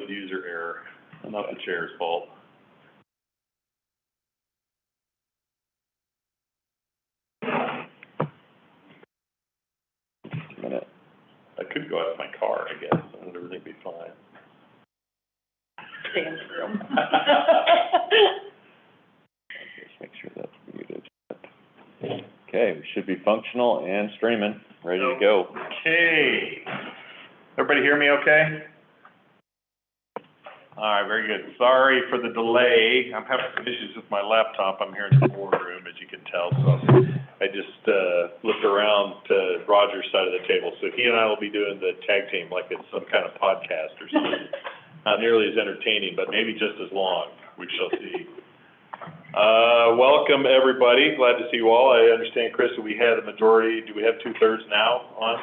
was user error, not the chair's fault. I could go out of my car, I guess, and everything would be fine. Dan's room. Just make sure that's muted. Okay, we should be functional and streaming, ready to go. Okay. Everybody hear me okay? All right, very good. Sorry for the delay. I'm having some issues with my laptop. I'm here in the boardroom, as you can tell, so I just looked around to Roger's side of the table. So he and I will be doing the tag team like it's some kind of podcast or something. Not nearly as entertaining, but maybe just as long. We shall see. Welcome, everybody. Glad to see you all. I understand, Chris, that we had a majority. Do we have 2/3 now on?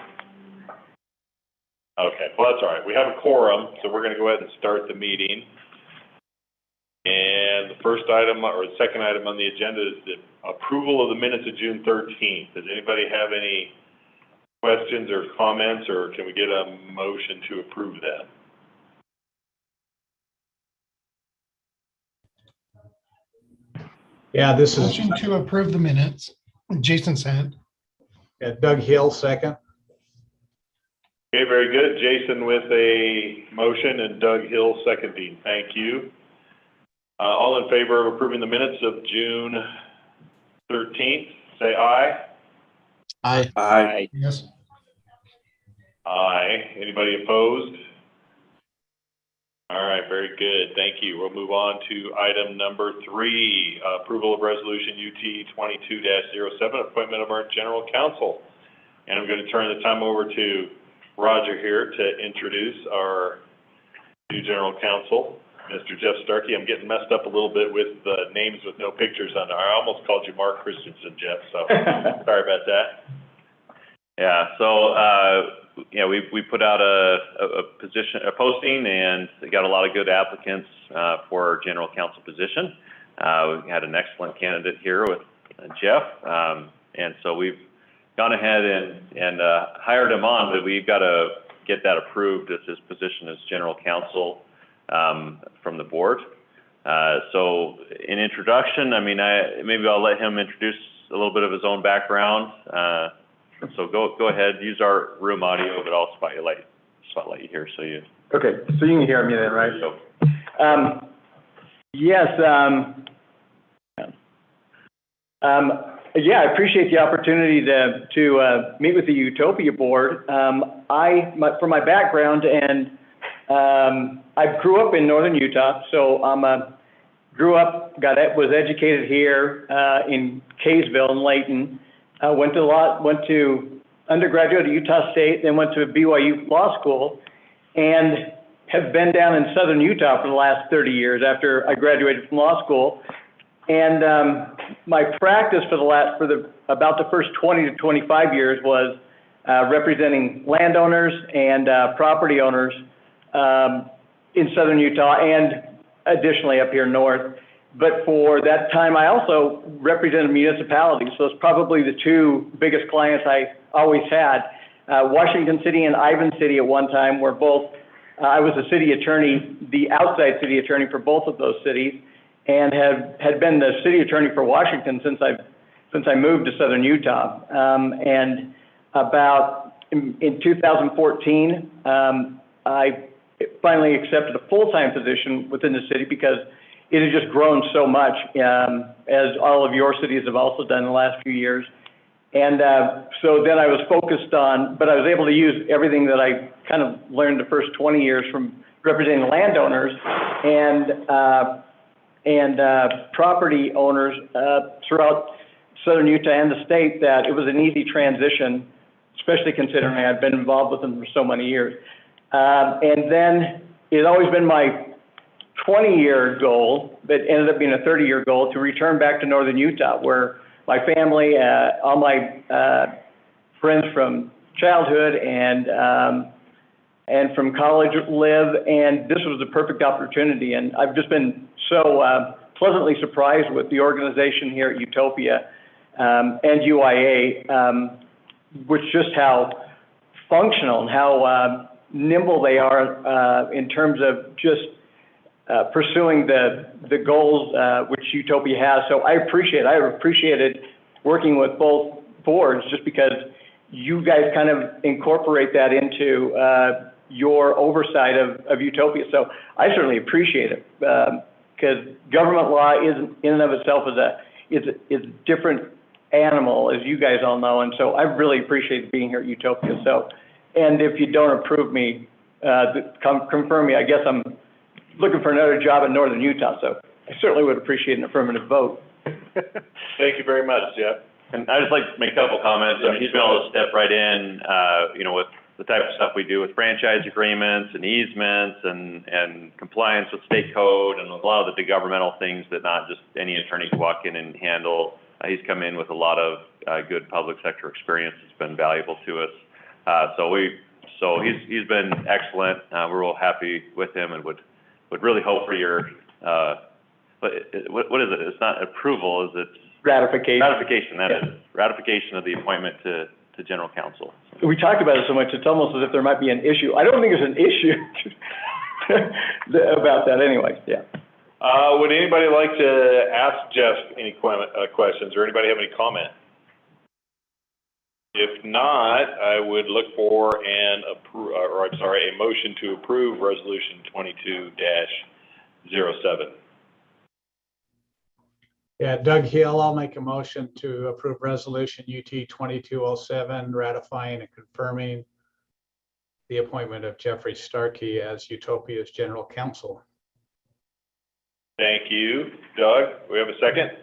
Okay, well, that's all right. We have a quorum, so we're going to go ahead and start the meeting. And the first item, or the second item on the agenda is the approval of the minutes of June 13th. Does anybody have any questions or comments, or can we get a motion to approve that? Yeah, this is Motion to approve the minutes. Jason sent. Doug Hill, second. Okay, very good. Jason with a motion and Doug Hill seconding. Thank you. All in favor of approving the minutes of June 13th, say aye. Aye. Aye. Yes. Aye. Anybody opposed? All right, very good. Thank you. We'll move on to item number 3, approval of resolution UT 22-07, appointment of our general counsel. And I'm going to turn the time over to Roger here to introduce our new general counsel, Mr. Jeff Starkey. I'm getting messed up a little bit with names with no pictures on there. I almost called you Mark Christensen, Jeff, so sorry about that. Yeah, so, we put out a posting, and we got a lot of good applicants for our general counsel position. We had an excellent candidate here with Jeff, and so we've gone ahead and hired him on, but we've got to get that approved as his position as general counsel from the board. So in introduction, maybe I'll let him introduce a little bit of his own background. So go ahead, use our room audio, but I'll spotlight you here so you. Okay, so you can hear me then, right? Yes. Yeah, I appreciate the opportunity to meet with the Utopia board. For my background, and I grew up in northern Utah, so was educated here in Kaysville and Layton. Went to undergraduate at Utah State, then went to BYU Law School, and have been down in southern Utah for the last 30 years after I graduated from law school. And my practice for about the first 20 to 25 years was representing landowners and property owners in southern Utah, and additionally up here north. But for that time, I also represented municipalities, so it's probably the two biggest clients I always had. Washington City and Ivan City at one time were both, I was the city attorney, the outside city attorney for both of those cities, and had been the city attorney for Washington since I moved to southern Utah. And in 2014, I finally accepted a full-time position within the city because it has just grown so much, as all of your cities have also done in the last few years. And so then I was focused on, but I was able to use everything that I kind of learned the first 20 years from representing landowners and property owners throughout southern Utah and the state, that it was an easy transition, especially considering I'd been involved with them for so many years. And then it's always been my 20-year goal, but ended up being a 30-year goal, to return back to northern Utah, where my family, all my friends from childhood and from college live, and this was the perfect opportunity. And I've just been so pleasantly surprised with the organization here at Utopia and UIA, which just how functional and how nimble they are in terms of just pursuing the goals which Utopia has. So I have appreciated working with both boards just because you guys kind of incorporate that into your oversight of Utopia. So I certainly appreciate it because government law isn't in and of itself is a different animal, as you guys all know. And so I really appreciate being here at Utopia. So, and if you don't approve me, confirm me. I guess I'm looking for another job in northern Utah. So I certainly would appreciate an affirmative vote. Thank you very much, Jeff. And I'd just like to make a couple comments. I mean, he's been able to step right in, you know, with the type of stuff we do with franchise agreements and easements and compliance with state code and a lot of the governmental things that not just any attorney can walk in and handle. He's come in with a lot of good public sector experience. It's been valuable to us. So he's been excellent. We're real happy with him and would really hope for your, what is it? It's not approval, is it? Ratification. Ratification, that is. Ratification of the appointment to general counsel. We talked about it so much, it's almost as if there might be an issue. I don't think there's an issue about that anyway, yeah. Would anybody like to ask Jeff any questions, or anybody have any comment? If not, I would look for a motion to approve Resolution 22-07. Yeah, Doug Hill, I'll make a motion to approve Resolution UT 2207, ratifying and confirming the appointment of Jeffrey Starkey as Utopia's general counsel. Thank you. Doug, we have a second?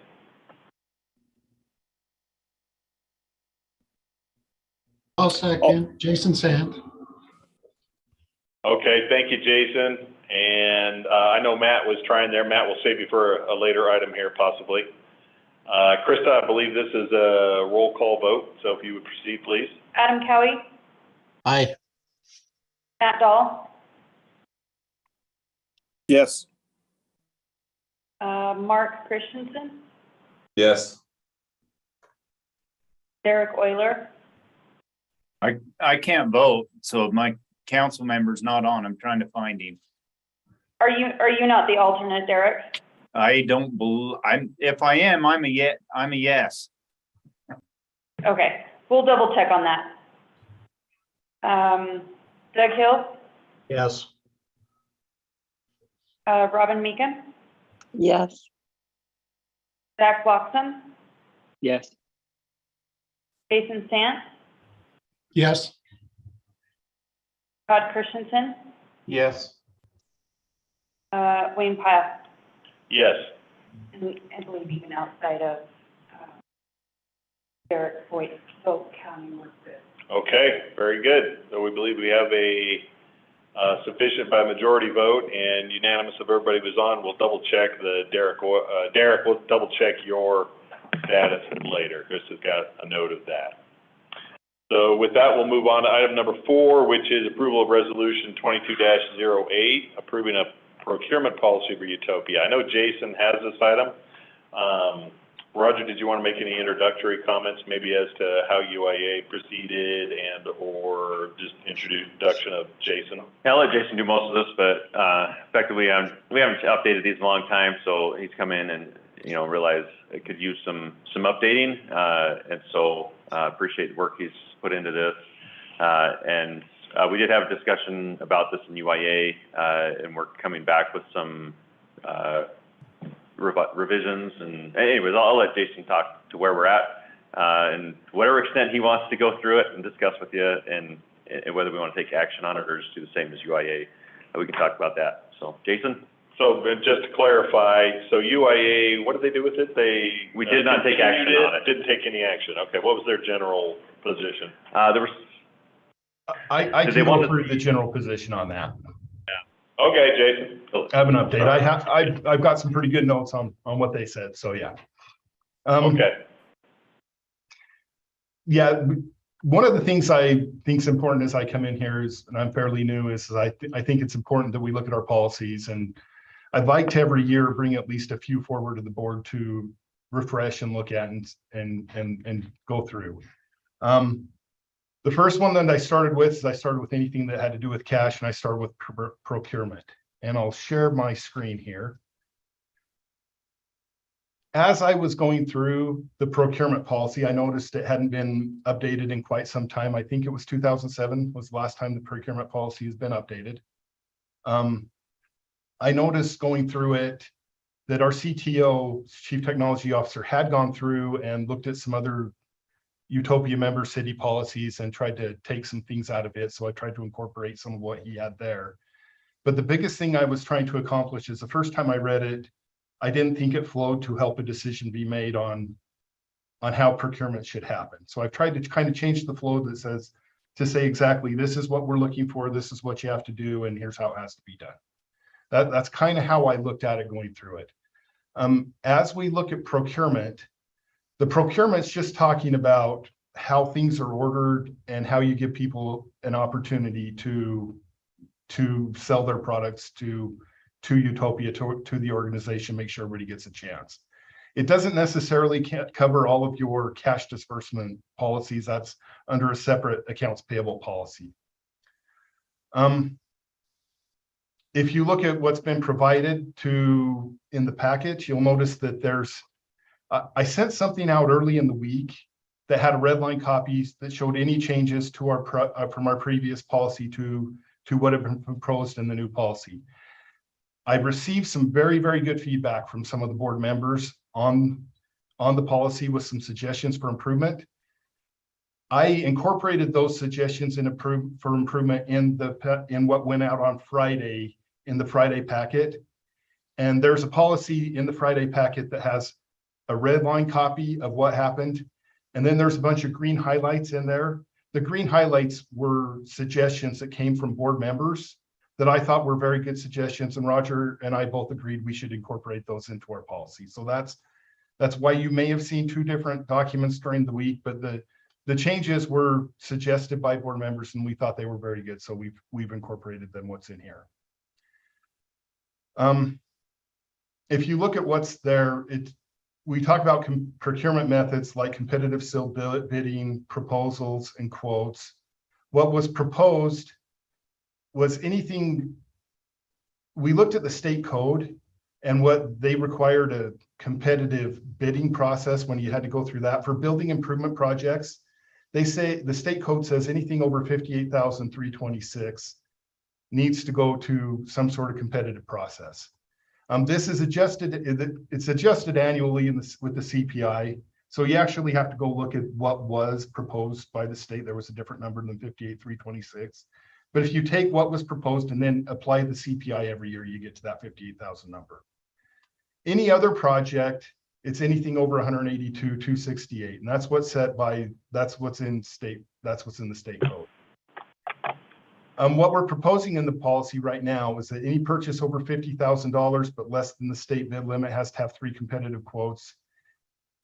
I'll second. Jason Sant. Okay, thank you, Jason. And I know Matt was trying there. Matt, we'll save you for a later item here, possibly. Krista, I believe this is a roll call vote, so if you would proceed, please. Adam Cowie, Aye. Matt Dahl, Yes. Mark Christensen, Yes. Derek Euler, I can't vote, so my council member's not on. I'm trying to find him. Are you not the alternate, Derek? I don't believe, if I am, I'm a yes. Okay, we'll double check on that. Doug Hill, Yes. Robin Meekin, Yes. Zach Bloxham, Yes. Jason Sant, Yes. Todd Christensen, Yes. Wayne Pyle, Yes. and I believe even outside of Derek Voigt, vote counting was good. Okay, very good. So we believe we have a sufficient by majority vote and unanimous of everybody who's on. We'll double check Derek, we'll double check your status later. Chris has got a note of that. So with that, we'll move on to item number 4, which is approval of resolution 22-08, approving a procurement policy for Utopia. I know Jason has this item. Roger, did you want to make any introductory comments, maybe as to how UIA proceeded and or just introduction of Jason? Yeah, I'll let Jason do most of this, but effectively, we haven't updated these in a long time, so he's come in and realized it could use some updating, and so appreciate the work he's put into this. And we did have a discussion about this in UIA, and we're coming back with some revisions. And anyways, I'll let Jason talk to where we're at, and to whatever extent he wants to go through it and discuss with you, and whether we want to take action on it or just do the same as UIA, we can talk about that. So, Jason? So just to clarify, so UIA, what did they do with it? We did not take action on it. Didn't take any action. Okay, what was their general position? There was. I can go through the general position on that. Yeah. Okay, Jason. I have an update. I've got some pretty good notes on what they said. So yeah. Okay. Yeah, one of the things I think is important as I come in here is, and I'm fairly new, is I think it's important that we look at our policies, and I'd like to every year bring at least a few forward to the board to refresh and look at and go through. The first one that I started with is I started with anything that had to do with cash, and I started with procurement. And I'll share my screen here. As I was going through the procurement policy, I noticed it hadn't been updated in quite some time. I think it was 2007 was the last time the procurement policy has been updated. I noticed going through it that our CTO, Chief Technology Officer, had gone through and looked at some other Utopia member city policies and tried to take some things out of it. So I tried to incorporate some of what he had there. But the biggest thing I was trying to accomplish is the first time I read it, I didn't think it flowed to help a decision be made on how procurement should happen. So I've tried to kind of change the flow that says, to say exactly, this is what we're looking for, this is what you have to do, and here's how it has to be done. That's kind of how I looked at it going through it. As we look at procurement, the procurement's just talking about how things are ordered and how you give people an opportunity to sell their products to Utopia, to the organization, make sure everybody gets a chance. It doesn't necessarily cover all of your cash disbursement policies. That's under a separate accounts payable policy. If you look at what's been provided in the package, you'll notice that I sent something out early in the week that had a red line copy that showed any changes to from our previous policy to what had been proposed in the new policy. I've received some very, very good feedback from some of the board members on the policy with some suggestions for improvement. I incorporated those suggestions for improvement in what went out on Friday, in the Friday packet. And there's a policy in the Friday packet that has a red line copy of what happened. And then there's a bunch of green highlights in there. The green highlights were suggestions that came from board members that I thought were very good suggestions. And Roger and I both agreed we should incorporate those into our policy. So that's why you may have seen two different documents during the week, but the changes were suggested by board members and we thought they were very good. So we've incorporated them, what's in here. If you look at what's there, we talk about procurement methods like competitive sealed bidding, proposals, and quotes. What was proposed was anything, we looked at the state code and what they required a competitive bidding process when you had to go through that. For building improvement projects, they say the state code says anything over 58,326 needs to go to some sort of competitive process. This is adjusted, it's adjusted annually with the CPI. So you actually have to go look at what was proposed by the state. There was a different number than 58,326. But if you take what was proposed and then apply the CPI every year, you get to that 58,000 number. Any other project, it's anything over 182,268. And that's what's that's what's in the state code. What we're proposing in the policy right now is that any purchase over $50,000 but less than the state bid limit has to have 3 competitive quotes.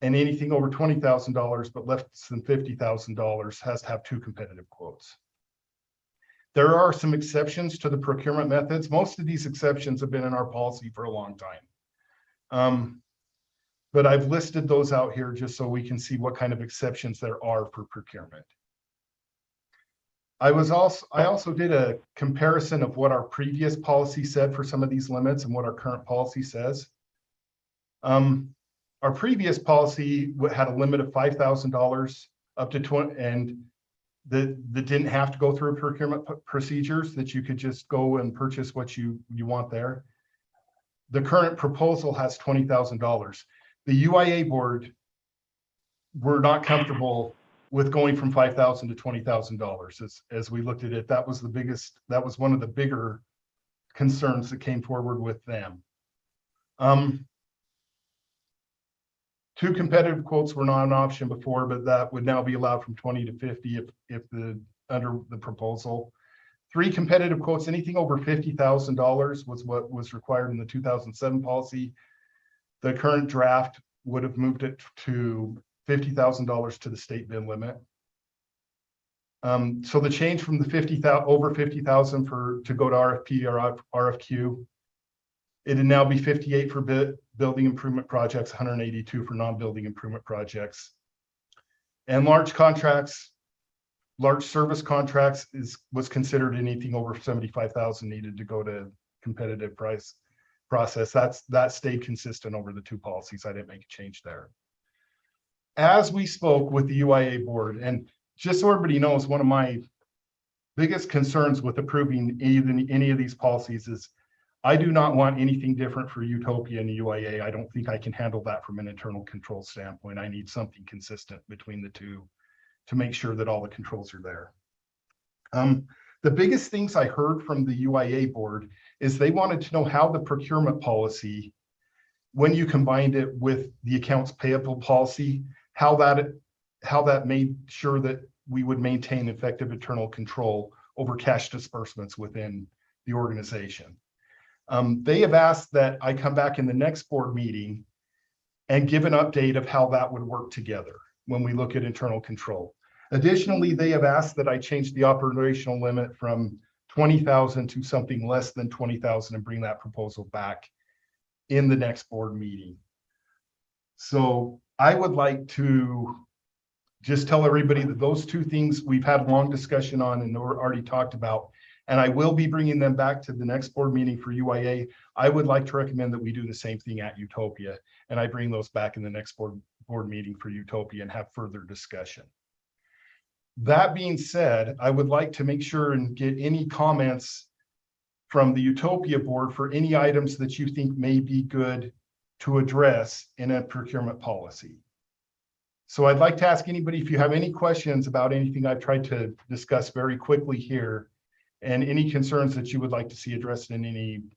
And anything over $20,000 but less than $50,000 has to have 2 competitive quotes. There are some exceptions to the procurement methods. Most of these exceptions have been in our policy for a long time. But I've listed those out here just so we can see what kind of exceptions there are for procurement. I also did a comparison of what our previous policy said for some of these limits and what our current policy says. Our previous policy had a limit of $5,000 up to 20, and that didn't have to go through procurement procedures, that you could just go and purchase what you want there. The current proposal has $20,000. The UIA board were not comfortable with going from $5,000 to $20,000. As we looked at it, that was one of the bigger concerns that came forward with them. 2 competitive quotes were not an option before, but that would now be allowed from 20 to 50 if under the proposal. 3 competitive quotes, anything over $50,000 was what was required in the 2007 policy. The current draft would have moved it to $50,000 to the state bid limit. So the change from the over 50,000 to go to RFP or RFQ, it'd now be 58 for building improvement projects, 182 for non-building improvement projects. And large contracts, large service contracts was considered anything over 75,000 needed to go to competitive price process. That stayed consistent over the two policies. I didn't make a change there. As we spoke with the UIA board, and just so everybody knows, one of my biggest concerns with approving any of these policies is I do not want anything different for Utopia and the UIA. I don't think I can handle that from an internal control standpoint. I need something consistent between the two to make sure that all the controls are there. The biggest things I heard from the UIA board is they wanted to know how the procurement policy, when you combined it with the accounts payable policy, how that made sure that we would maintain effective internal control over cash disbursements within the organization. They have asked that I come back in the next board meeting and give an update of how that would work together when we look at internal control. Additionally, they have asked that I change the operational limit from 20,000 to something less than 20,000 and bring that proposal back in the next board meeting. So I would like to just tell everybody that those two things we've had a long discussion on and we're already talked about, and I will be bringing them back to the next board meeting for UIA. I would like to recommend that we do the same thing at Utopia, and I bring those back in the next board meeting for Utopia and have further discussion. That being said, I would like to make sure and get any comments from the Utopia board for any items that you think may be good to address in a procurement policy. So I'd like to ask anybody if you have any questions about anything I've tried to discuss very quickly here, and any concerns that you would like to see addressed in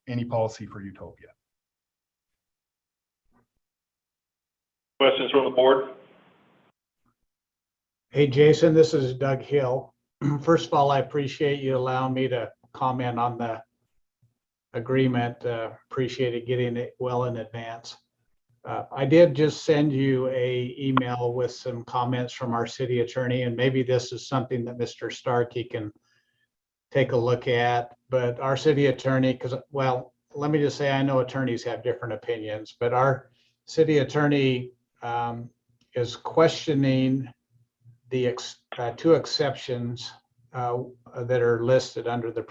any policy for Utopia. Questions from the board? Hey, Jason, this is Doug Hill. First of all, I appreciate you allowing me to comment on the agreement. Appreciated getting it well in advance. I did just send you an email with some comments from our city attorney, and maybe this is something that Mr. Starkey can take a look at. But our city attorney, well, let me just say, I know attorneys have different opinions, but our city attorney is questioning the two exceptions that are listed under the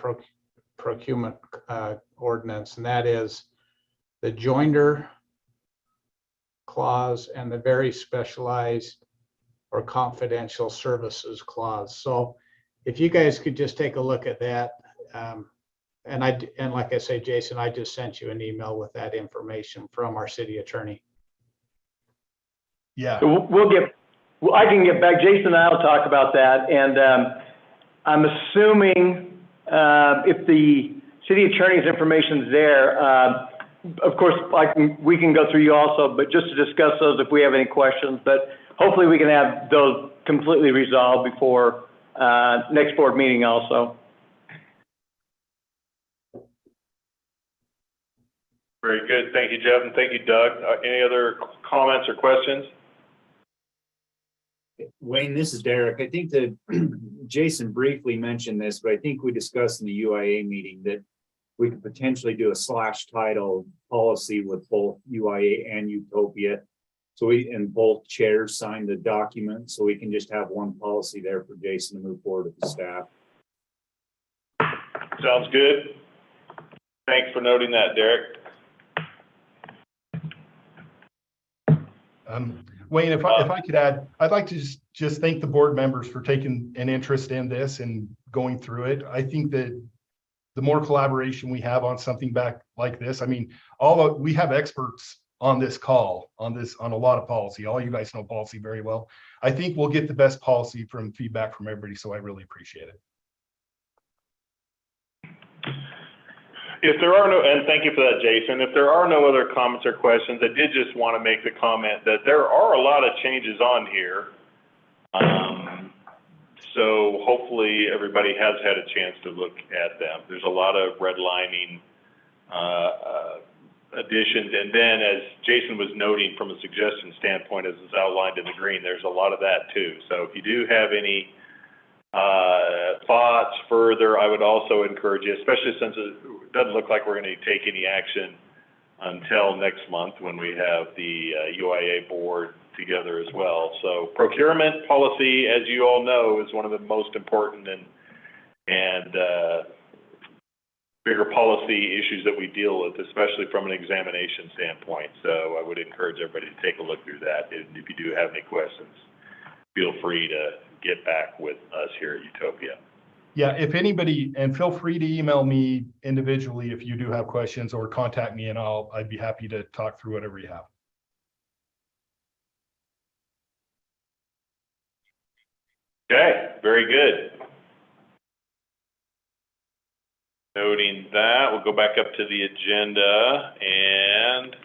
procurement ordinance, and that is the joinder clause and the very specialized or confidential services clause. So if you guys could just take a look at that, and like I say, Jason, I just sent you an email with that information from our city attorney. Yeah. So I can get back, Jason and I will talk about that. And I'm assuming if the city attorney's information is there, of course, we can go through you also, but just to discuss those if we have any questions. But hopefully we can have those completely resolved before next board meeting also. Very good. Thank you, Jeff, and thank you, Doug. Any other comments or questions? Wayne, this is Derek. I think that Jason briefly mentioned this, but I think we discussed in the UIA meeting that we could potentially do a slash title policy with both UIA and Utopia. So and both chairs sign the document, so we can just have one policy there for Jason to move forward with the staff. Sounds good. Thanks for noting that, Derek. Wayne, if I could add, I'd like to just thank the board members for taking an interest in this and going through it. I think that the more collaboration we have on something back like this, I mean, we have experts on this call, on a lot of policy. All you guys know policy very well. I think we'll get the best policy from feedback from everybody, so I really appreciate it. If there are no, and thank you for that, Jason. If there are no other comments or questions, I did just want to make the comment that there are a lot of changes on here. So hopefully everybody has had a chance to look at them. There's a lot of redlining additions. And then as Jason was noting from a suggestion standpoint, as is outlined in the green, there's a lot of that too. So if you do have any thoughts further, I would also encourage you, especially since it doesn't look like we're going to take any action until next month when we have the UIA board together as well. So procurement policy, as you all know, is one of the most important and bigger policy issues that we deal with, especially from an examination standpoint. So I would encourage everybody to take a look through that. And if you do have any questions, feel free to get back with us here at Utopia. Yeah, if anybody, and feel free to email me individually if you do have questions, or contact me and I'd be happy to talk through whatever you have. Okay, very good. Noting that, we'll go back up to the agenda and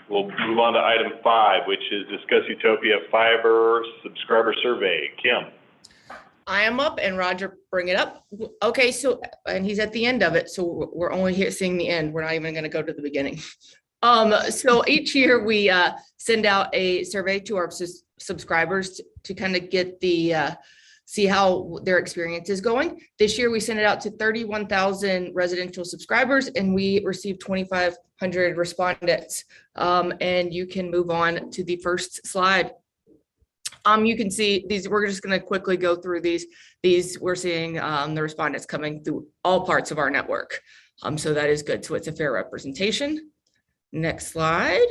we'll move on to item 5, which is discuss Utopia fiber subscriber survey. Kim. I am up and Roger, bring it up. Okay, so, and he's at the end of it, so we're only here seeing the end. We're not even gonna go to the beginning. So each year we send out a survey to our subscribers to kind of get the, see how their experience is going. This year we sent it out to 31,000 residential subscribers and we received 2,500 respondents. And you can move on to the first slide. You can see these, we're just going to quickly go through these. We're seeing the respondents coming through all parts of our network. So that is good. So it's a fair representation. Next slide.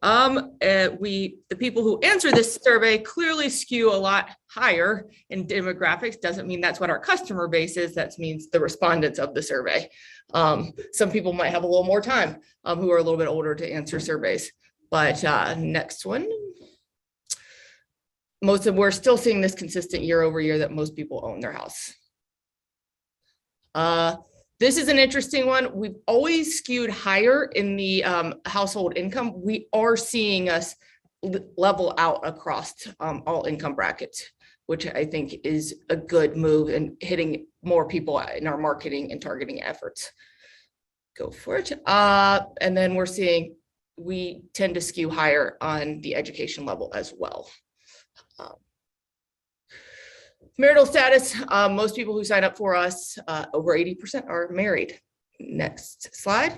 The people who answer this survey clearly skew a lot higher in demographics. Doesn't mean that's what our customer base is. That means the respondents of the survey. Some people might have a little more time who are a little bit older to answer surveys. But next one. We're still seeing this consistent year over year that most people own their house. This is an interesting one. We've always skewed higher in the household income. We are seeing us level out across all income brackets, which I think is a good move and hitting more people in our marketing and targeting efforts. Go for it. And then we're seeing we tend to skew higher on the education level as well. Marital status, most people who sign up for us, over 80% are married. Next slide.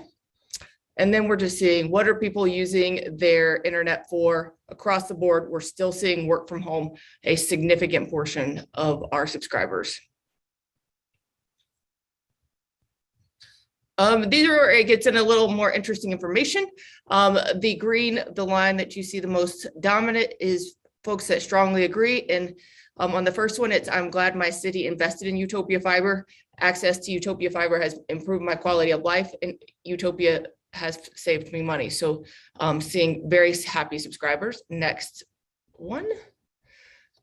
And then we're just seeing what are people using their internet for across the board. We're still seeing work from home, a significant portion of our subscribers. These are, it gets in a little more interesting information. The green, the line that you see the most dominant is folks that strongly agree. And on the first one, it's, I'm glad my city invested in Utopia Fiber. Access to Utopia Fiber has improved my quality of life and Utopia has saved me money. So seeing very happy subscribers. Next one.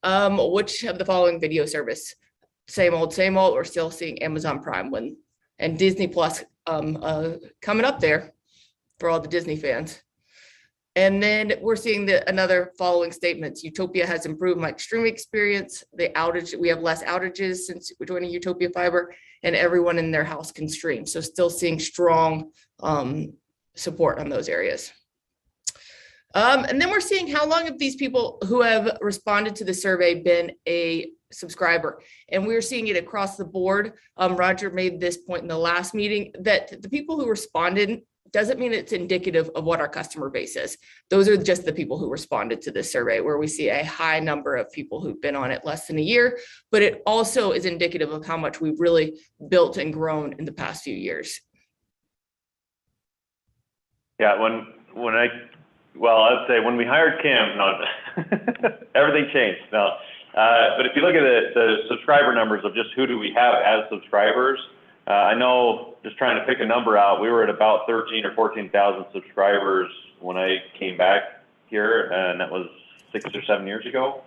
Which of the following video service? Same old, we're still seeing Amazon Prime and Disney Plus coming up there for all the Disney fans. And then we're seeing another following statements. Utopia has improved my streaming experience. We have less outages since we're joining Utopia Fiber, and everyone in their house can stream. So still seeing strong support on those areas. And then we're seeing how long have these people who have responded to the survey been a subscriber. And we're seeing it across the board. Roger made this point in the last meeting that the people who responded doesn't mean it's indicative of what our customer base is. Those are just the people who responded to this survey, where we see a high number of people who've been on it less than a year, but it also is indicative of how much we've really built and grown in the past few years. Yeah, I'd say when we hired Kim, everything changed. But if you look at the subscriber numbers of just who do we have as subscribers, I know, just trying to pick a number out, we were at about 13 or 14,000 subscribers when I came back here, and that was 6 or 7 years ago.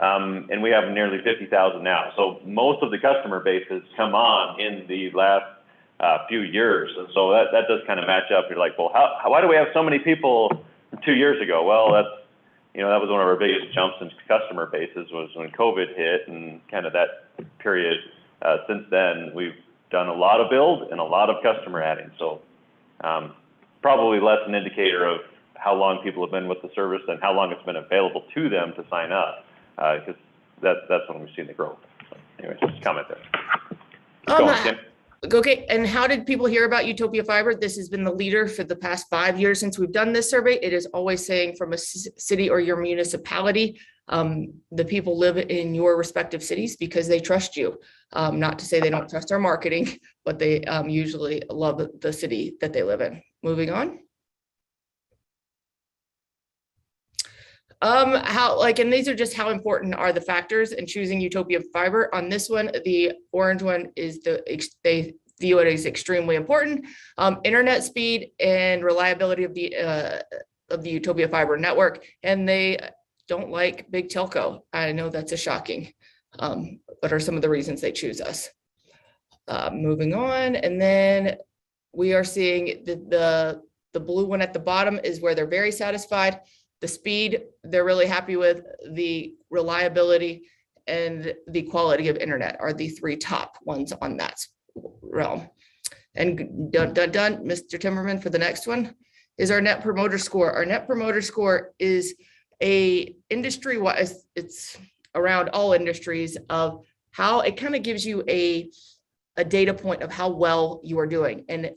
And we have nearly 50,000 now. So most of the customer base has come on in the last few years. And so that does kind of match up. You're like, well, why do we have so many people 2 years ago? Well, that was one of our biggest jumps in customer bases was when COVID hit, and kind of that period since then, we've done a lot of build and a lot of customer adding. So probably less an indicator of how long people have been with the service and how long it's been available to them to sign up, because that's when we've seen the growth. So anyways, just comment there. Keep going, Kim. Okay, and how did people hear about Utopia Fiber? This has been the leader for the past 5 years since we've done this survey. It is always saying from a city or your municipality, the people live in your respective cities because they trust you. Not to say they don't trust our marketing, but they usually love the city that they live in. Moving on. And these are just how important are the factors in choosing Utopia Fiber. On this one, the orange one is they view it as extremely important. Internet speed and reliability of the Utopia Fiber network, and they don't like big telco. I know that's a shocking, but are some of the reasons they choose us. Moving on, and then we are seeing the blue one at the bottom is where they're very satisfied. The speed, they're really happy with. The reliability and the quality of internet are the 3 top ones on that realm. And done, Mr. Timmerman, for the next one is our Net Promoter Score. Our Net Promoter Score is a industry-wise, it's around all industries of how it kind of gives you a data point of how well you are doing. And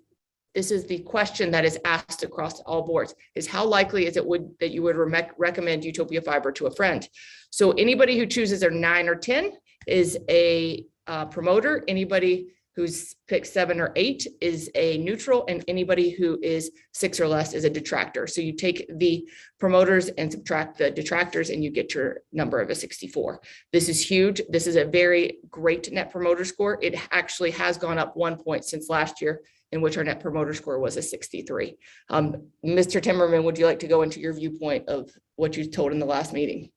this is the question that is asked across all boards, is how likely is it that you would recommend Utopia Fiber to a friend? So anybody who chooses a 9 or 10 is a promoter. Anybody who's picked 7 or 8 is a neutral, and anybody who is 6 or less is a detractor. So you take the promoters and subtract the detractors and you get your number of a 64. This is huge. This is a very great Net Promoter Score. It actually has gone up 1 point since last year, in which our Net Promoter Score was a 63. Mr. Timmerman, would you like to go into your viewpoint of what you told in the last meeting?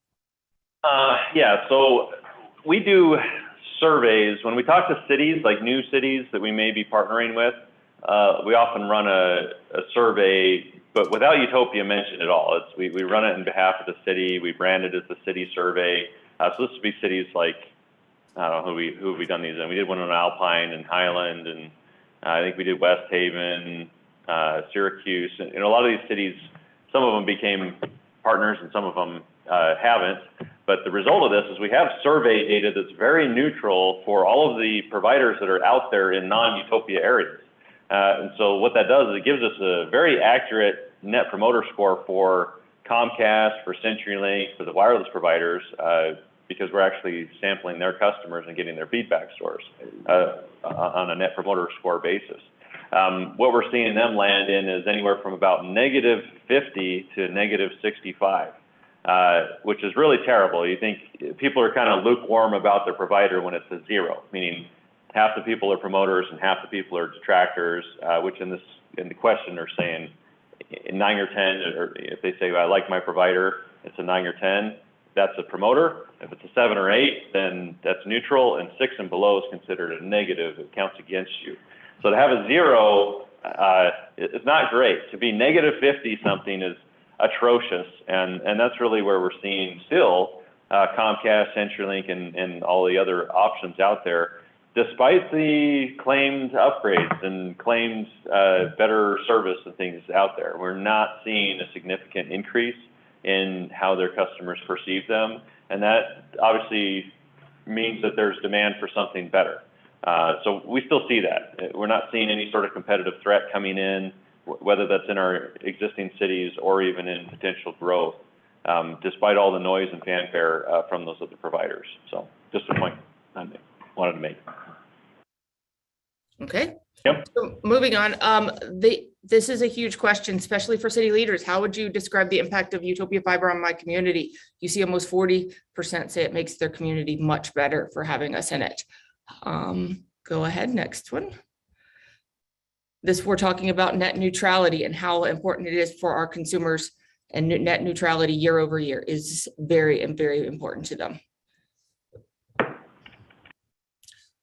Yeah, so we do surveys. When we talk to cities, like new cities that we may be partnering with, we often run a survey, but without Utopia mentioned at all. We run it in behalf of the city. We brand it as the city survey. So this would be cities like, I don't know, who have we done these in? We did one in Alpine and Highland, and I think we did West Haven, Syracuse, and a lot of these cities, some of them became partners and some of them haven't. But the result of this is we have survey data that's very neutral for all of the providers that are out there in non-Utopia areas. And so what that does is it gives us a very accurate Net Promoter Score for Comcast, for CenturyLink, for the wireless providers, because we're actually sampling their customers and getting their feedback scores on a Net Promoter Score basis. What we're seeing them land in is anywhere from about -50 to -65, which is really terrible. You think people are kind of lukewarm about their provider when it's a 0, meaning half the people are promoters and half the people are detractors, which in the question are saying 9 or 10, or if they say, I like my provider, it's a 9 or 10. That's a promoter. If it's a 7 or 8, then that's neutral, and 6 and below is considered a negative. It counts against you. So to have a 0 is not great. To be -50 something is atrocious, and that's really where we're seeing still Comcast, CenturyLink, and all the other options out there, despite the claimed upgrades and claimed better service and things out there. We're not seeing a significant increase in how their customers perceive them. And that obviously means that there's demand for something better. So we still see that. We're not seeing any sort of competitive threat coming in, whether that's in our existing cities or even in potential growth, despite all the noise and fanfare from those other providers. So just a point I wanted to make. Okay. Yep. So moving on, this is a huge question, especially for city leaders. How would you describe the impact of Utopia Fiber on my community? You see almost 40% say it makes their community much better for having us in it. Go ahead, next one. We're talking about net neutrality and how important it is for our consumers, and net neutrality year over year is very, very important to them.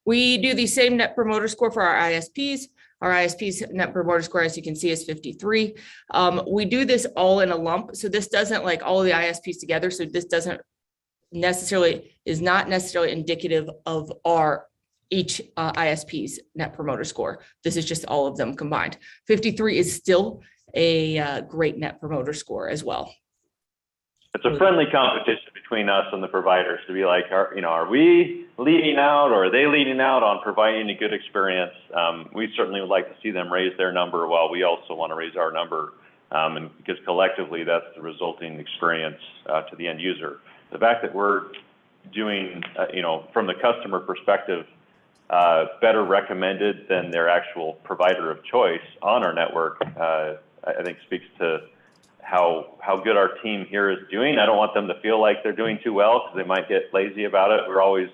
We do the same Net Promoter Score for our ISPs. Our ISP's Net Promoter Score, as you can see, is 53. We do this all in a lump. So this doesn't like all of the ISPs together. So this is not necessarily indicative of each ISP's Net Promoter Score. This is just all of them combined. 53 is still a great Net Promoter Score as well. It's a friendly competition between between us and the providers to be like, are we leading out, or are they leading out on providing a good experience? We certainly would like to see them raise their number while we also want to raise our number, and because collectively that's the resulting experience to the end user. The fact that we're doing, from the customer perspective, better recommended than their actual provider of choice on our network, I think speaks to how good our team here is doing. I don't want them to feel like they're doing too well, because they might get lazy about it. We're always,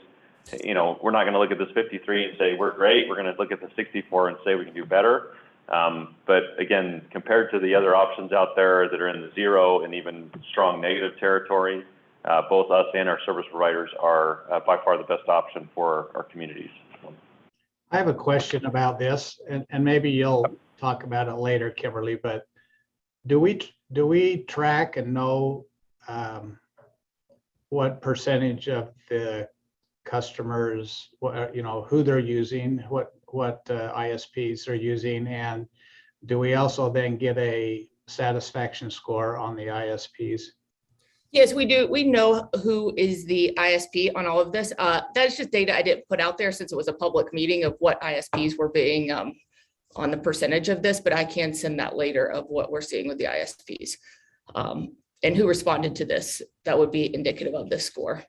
we're not going to look at this 53 and say we're great. We're going to look at the 64 and say we can do better. But again, compared to the other options out there that are in the 0 and even strong negative territory, both us and our service providers are by far the best option for our communities. I have a question about this, and maybe you'll talk about it later, Kimberly, but do we track and know what percentage of the customers, who they're using, what ISPs they're using, and do we also then get a satisfaction score on the ISPs? Yes, we do. We know who is the ISP on all of this. That's just data I didn't put out there since it was a public meeting of what ISPs were being on the percentage of this, but I can send that later of what we're seeing with the ISPs and who responded to this. That would be indicative of this score.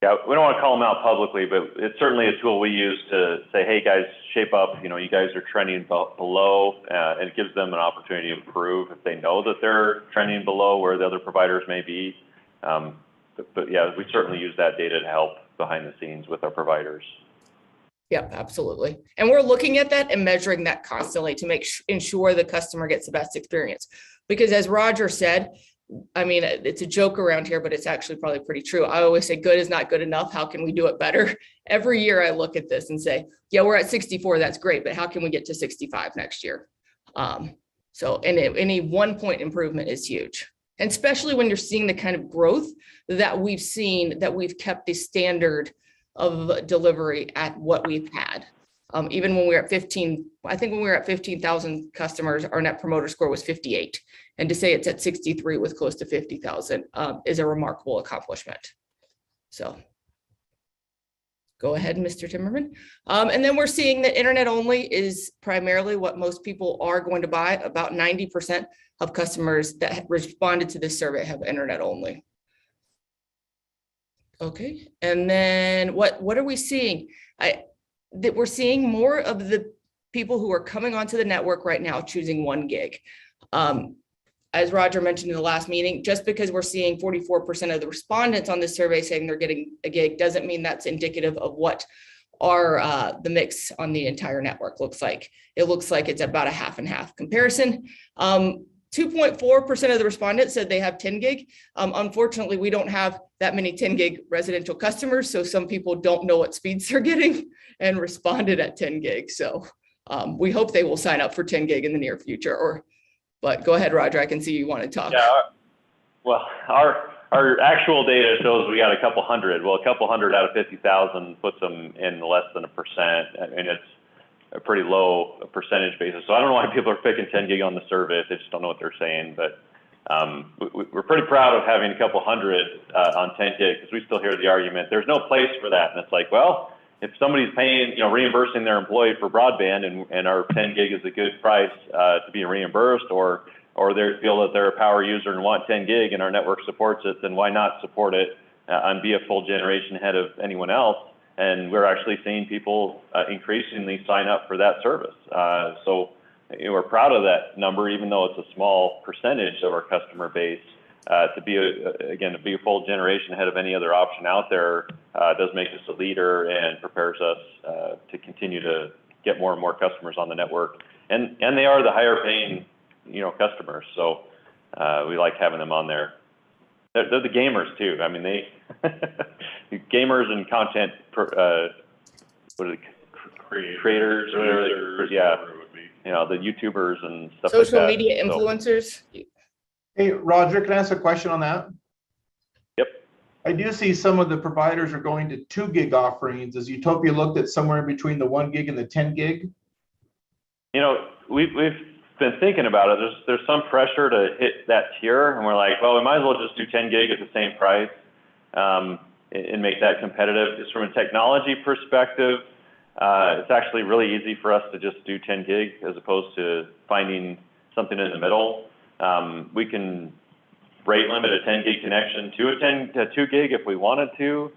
Yeah, we don't want to call them out publicly, but it's certainly a tool we use to say, hey guys, shape up, you guys are trending below, and it gives them an opportunity to improve if they know that they're trending below where the other providers may be. But yeah, we certainly use that data to help behind the scenes with our providers. Yeah, absolutely. And we're looking at that and measuring that constantly to ensure the customer gets the best experience. Because as Roger said, I mean, it's a joke around here, but it's actually probably pretty true. I always say good is not good enough. How can we do it better? Every year I look at this and say, yeah, we're at 64. That's great. But how can we get to 65 next year? So any 1 point improvement is huge. And especially when you're seeing the kind of growth that we've seen, that we've kept the standard of delivery at what we've had. Even when we were at 15, I think when we were at 15,000 customers, our net promoter score was 58. And to say it's at 63 with close to 50,000 is a remarkable accomplishment. So go ahead, Mr. Timmerman. And then we're seeing that internet only is primarily what most people are going to buy. About 90% of customers that have responded to this survey have internet only. Okay, and then what are we seeing? That we're seeing more of the people who are coming onto the network right now choosing 1 gig. As Roger mentioned in the last meeting, just because we're seeing 44% of the respondents on this survey saying they're getting a gig doesn't mean that's indicative of what our the mix on the entire network looks like. It looks like it's about a half and half comparison. 2.4% of the respondents said they have 10 gig. Unfortunately, we don't have that many 10 gig residential customers, so some people don't know what speeds they're getting and responded at 10 gig. So we hope they will sign up for 10 gig in the near future. But go ahead, Roger, I can see you want to talk. Yeah, well, our actual data shows we got a couple hundred. Well, a couple hundred out of 50,000 puts them in less than 1%, and it's a pretty low percentage basis. So I don't know why people are picking 10 gig on the survey if they just don't know what they're saying. But we're pretty proud of having a couple hundred on 10 gig, because we still hear the argument, there's no place for that. And it's like, well, if somebody's paying, reimbursing their employee for broadband and our 10 gig is a good price to be reimbursed, or they feel that they're a power user and want 10 gig and our network supports it, then why not support it and be a full generation ahead of anyone else? And we're actually seeing people increasingly sign up for that service. So we're proud of that number, even though it's a small percentage of our customer base. To be a full generation ahead of any other option out there does make us a leader and prepares us to continue to get more and more customers on the network. And they are the higher paying, customers. So we like having them on there. They're the gamers too. I mean, they gamers and content, creators, or whatever. Yeah, the YouTubers and stuff like that. Social media influencers. Hey, Roger, can I ask a question on that? Yep. I do see some of the providers are going to 2 gig offerings. Has Utopia looked at somewhere in between the 1 gig and the 10 gig? We've been thinking about it, there's some pressure to hit that tier, and we're like, well, we might as well just do 10 gig at the same price, and make that competitive. Just from a technology perspective, it's actually really easy for us to just do 10 gig as opposed to finding something in the middle. We can rate limit a 10 gig connection to a 2 gig if we wanted to.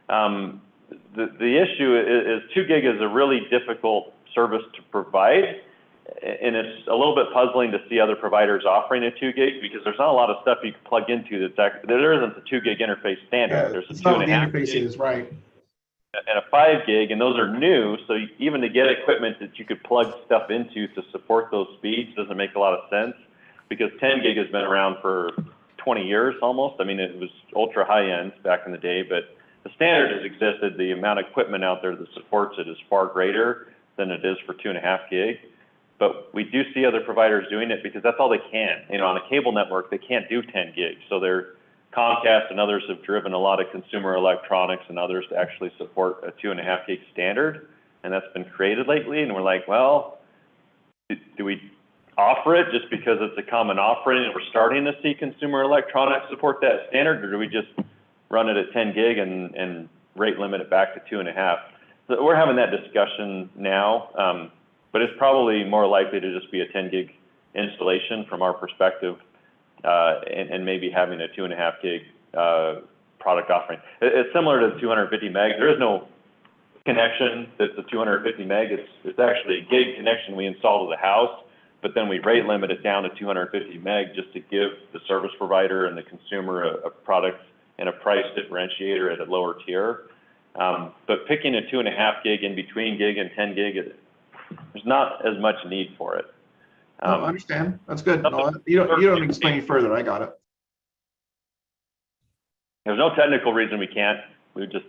The issue is 2 gig is a really difficult service to provide, and it's a little bit puzzling to see other providers offering a 2 gig because there's not a lot of stuff you can plug into there isn't a 2 gig interface standard. Yeah, There's a it's not what the 2.5 interface gig is, right? and a 5 gig, and those are new. So even to get equipment that you could plug stuff into to support those speeds doesn't make a lot of sense because 10 gig has been around for 20 years almost. I mean, it was ultra high end back in the day, but the standard has existed. The amount of equipment out there that supports it is far greater than it is for 2.5 gig. But we do see other providers doing it because that's all they can. You know, on a cable network, they can't do 10 gigs. So they're Comcast and others have driven a lot of consumer electronics and others to actually support a 2.5 gig standard. And that's been created lately. And we're like, well, do we offer it just because it's a common offering and we're starting to see consumer electronics support that standard? Or do we just run it at 10 gig and rate limit it back to 2.5? So we're having that discussion now. But it's probably more likely to just be a 10 gig installation from our perspective, and maybe having a 2.5 gig product offering. It's similar to the 250 meg. There is no connection that's a 250 meg. It's actually a gig connection we install to the house, but then we rate limit it down to 250 meg just to give the service provider and the consumer a product and a price differentiator at a lower tier. But picking a 2.5 gig in between gig and 10 gig, there's not as much need for it. I understand. That's good. No, you don't explain any further. I got it. There's no technical reason we can't. We're just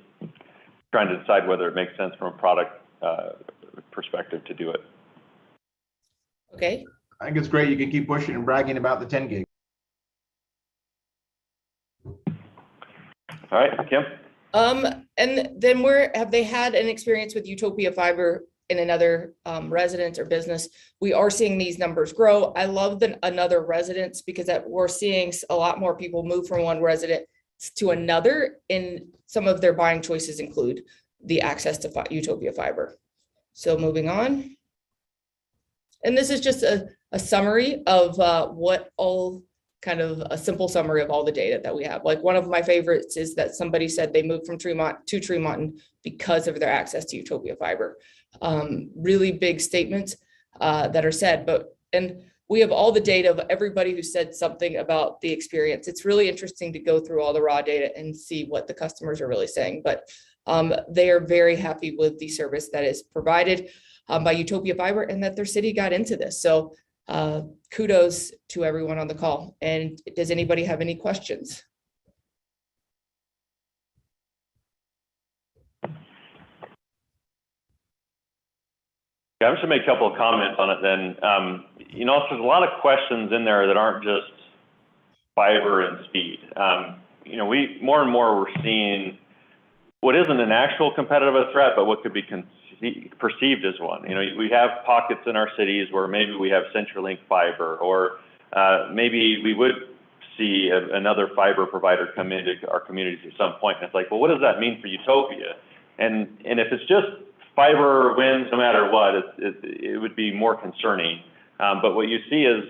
trying to decide whether it makes sense from a product perspective to do it. Okay. I think it's great. You can keep pushing and bragging about the 10 gig. All right, Kim? And then have they had an experience with Utopia Fiber in another residence or business? We are seeing these numbers grow. I love another residence because we're seeing a lot more people move from one residence to another, and some of their buying choices include the access to Utopia Fiber. So moving on. And this is just a summary of kind of a simple summary of all the data that we have. Like one of my favorites is that somebody said they moved from Tremont to Tremonton because of their access to Utopia Fiber. Really big statements that are said, and we have all the data of everybody who said something about the experience. It's really interesting to go through all the raw data and see what the customers are really saying, but they are very happy with the service that is provided by Utopia Fiber and that their city got into this. So kudos to everyone on the call. And does anybody have any questions? Yeah, I'm just gonna make a couple of comments on it then. You know, there's a lot of questions in there that aren't just fiber and speed. You know, more and more we're seeing what isn't an actual competitive threat, but what could be perceived as one. You know, we have pockets in our cities where maybe we have CenturyLink fiber, or maybe we would see another fiber provider come into our communities at some point. And it's like, well, what does that mean for Utopia? And if it's just fiber wins no matter what, it would be more concerning. But what you see is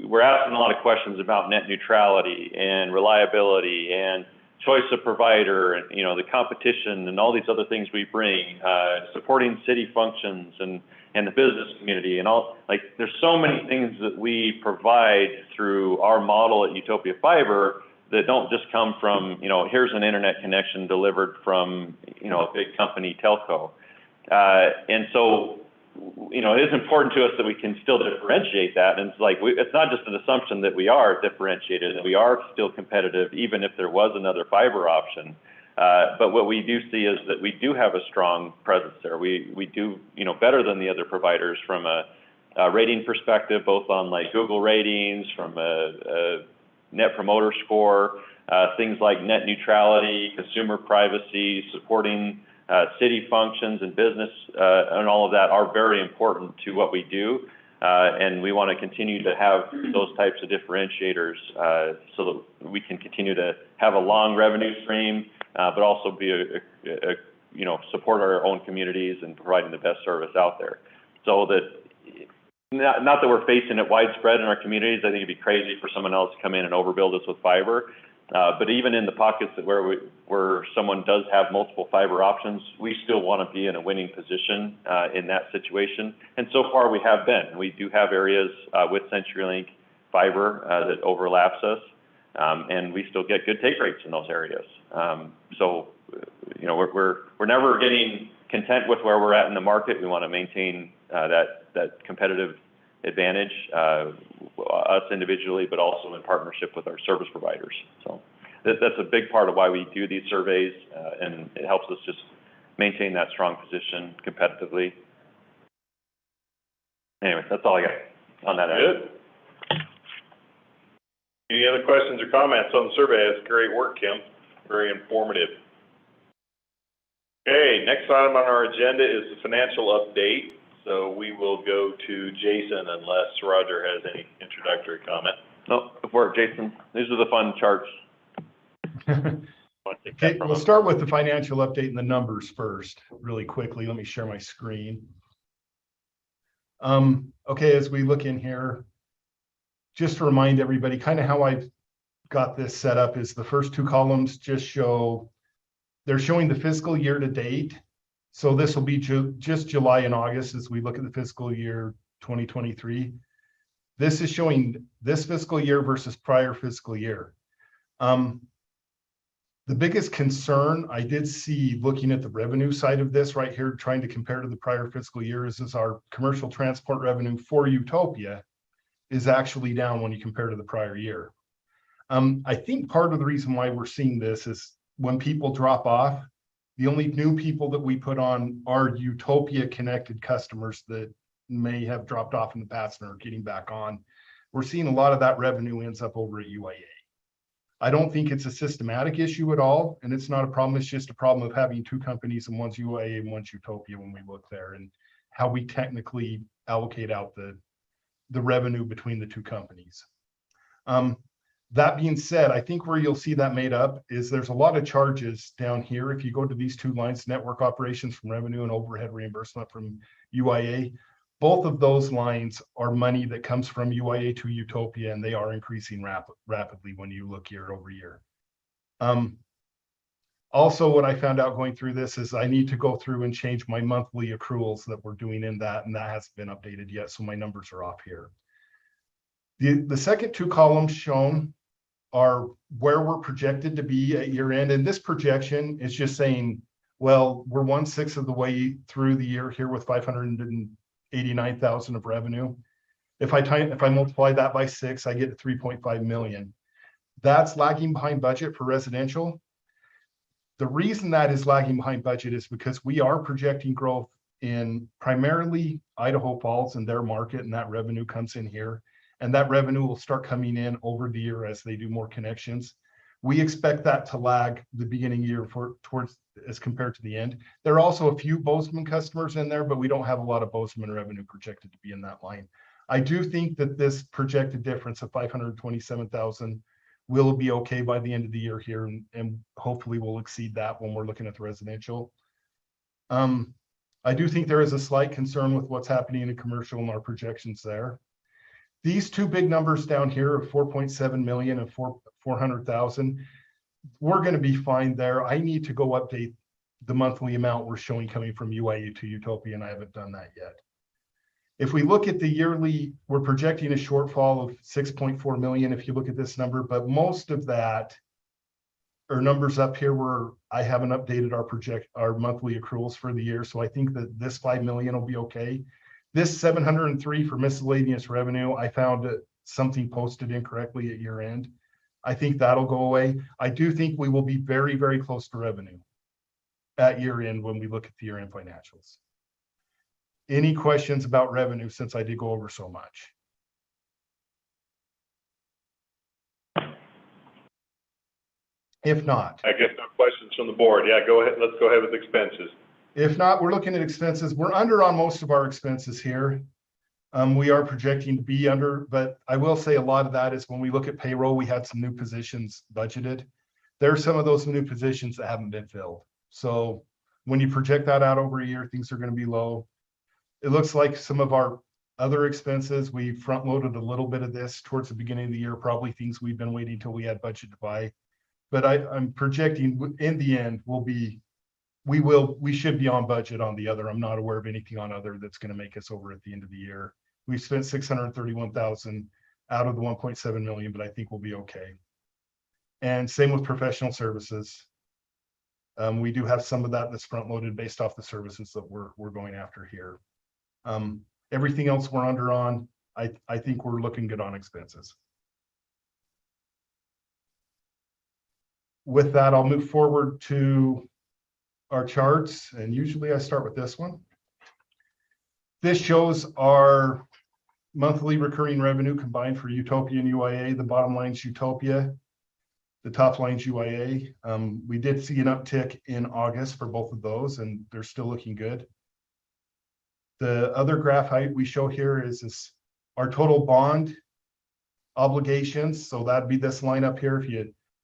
we're asking a lot of questions about net neutrality and reliability and choice of provider and, you know, the competition and all these other things we bring, supporting city functions and the business community and all. Like, there's so many things that we provide through our model at Utopia Fiber that don't just come from, you know, here's an internet connection delivered from, you know, a big company telco. And so, you know, it is important to us that we can still differentiate that. And it's like, it's not just an assumption that we are differentiated, that we are still competitive, even if there was another fiber option. But what we do see is that we do have a strong presence there. We do, you know, better than the other providers from a rating perspective, both on like Google ratings, from a net promoter score, things like net neutrality, consumer privacy, supporting city functions and business, and all of that are very important to what we do. And we want to continue to have those types of differentiators so that we can continue to have a long revenue stream, but also be support our own communities and providing the best service out there. So that, not that we're facing it widespread in our communities. I think it'd be crazy for someone else to come in and overbuild us with fiber. But even in the pockets where someone does have multiple fiber options, we still want to be in a winning position in that situation. And so far we have been. We do have areas with CenturyLink fiber that overlaps us, and we still get good take rates in those areas. So, we're never getting content with where we're at in the market. We want to maintain that competitive advantage, us individually, but also in partnership with our service providers. So that's a big part of why we do these surveys, and it helps us just maintain that strong position competitively. Anyway, that's all I got on that end. Good. Any other questions or comments on the survey? That's great work, Kim. Very informative. Okay, next item on our agenda is the financial update. So we will go to Jason unless Roger has any introductory comment. No, before Jason, these are the fun charts. Okay, we'll start with the financial update and the numbers first, really quickly. Let me share my screen. Okay, as we look in here, just to remind everybody, kind of how I've got this set up is the first two columns they're showing the fiscal year to date. So this will be just July and August as we look at the fiscal year 2023. This is showing this fiscal year versus prior fiscal year. The biggest concern I did see looking at the revenue side of this right here, trying to compare to the prior fiscal year, is our commercial transport revenue for Utopia is actually down when you compare to the prior year. I think part of the reason why we're seeing this is when people drop off, the only new people that we put on are Utopia connected customers that may have dropped off in the past and are getting back on. We're seeing a lot of that revenue ends up over at UIA. I don't think it's a systematic issue at all, and it's not a problem. It's just a problem of having two companies, and one's UIA and one's Utopia when we look there, and how we technically allocate out the revenue between the two companies. That being said, I think where you'll see that made up is there's a lot of charges down here. If you go to these two lines, network operations from revenue and overhead reimbursement from UIA, both of those lines are money that comes from UIA to Utopia, and they are increasing rapidly when you look year over year. Also, what I found out going through this is I need to go through and change my monthly accruals that we're doing in that, and that hasn't been updated yet, so my numbers are off here. The second two columns shown are where we're projected to be at year end. And this projection is just saying, well, we're 1/6 of the way through the year here with 589,000 of revenue. If I multiply that by 6, I get to 3.5 million. That's lagging behind budget for residential. The reason that is lagging behind budget is because we are projecting growth in primarily Idaho Falls and their market, and that revenue comes in here. And that revenue will start coming in over the year as they do more connections. We expect that to lag the beginning year towards as compared to the end. There are also a few Bozeman customers in there, but we don't have a lot of Bozeman revenue projected to be in that line. I do think that this projected difference of 527,000 will be okay by the end of the year here, and hopefully we'll exceed that when we're looking at the residential. I do think there is a slight concern with what's happening in commercial and our projections there. These two big numbers down here of 4.7 million and 400,000, we're going to be fine there. I need to go update the monthly amount we're showing coming from UIA to Utopia, and I haven't done that yet. If we look at the yearly, we're projecting a shortfall of 6.4 million if you look at this number, but most of that are numbers up here where I haven't updated our monthly accruals for the year. So I think that this 5 million will be okay. This 703 for miscellaneous revenue, I found something posted incorrectly at year end. I think that'll go away. I do think we will be very, very close to revenue at year end when we look at the year end financials. Any questions about revenue since I did go over so much? If not, I guess no questions from the board. Yeah, go ahead. Let's go ahead with expenses. If not, we're looking at expenses. We're under on most of our expenses here. We are projecting to be under, but I will say a lot of that is when we look at payroll, we had some new positions budgeted. There are some of those new positions that haven't been filled. So when you project that out over a year, things are going to be low. It looks like some of our other expenses, we front loaded a little bit of this towards the beginning of the year, probably things we've been waiting until we had budget to buy. But I'm projecting in the end, we should be on budget on the other. I'm not aware of anything on other that's going to make us over at the end of the year. We spent 631,000 out of the 1.7 million, but I think we'll be okay. And same with professional services. We do have some of that that's front loaded based off the services that we're going after here. Everything else we're under on, I think we're looking good on expenses. With that, I'll move forward to our charts, and usually I start with this one. This shows our monthly recurring revenue combined for Utopia and UIA. The bottom line's Utopia, the top line's UIA. We did see an uptick in August for both of those, and they're still looking good. The other graph we show here is our total bond obligations. So that'd be this line up here.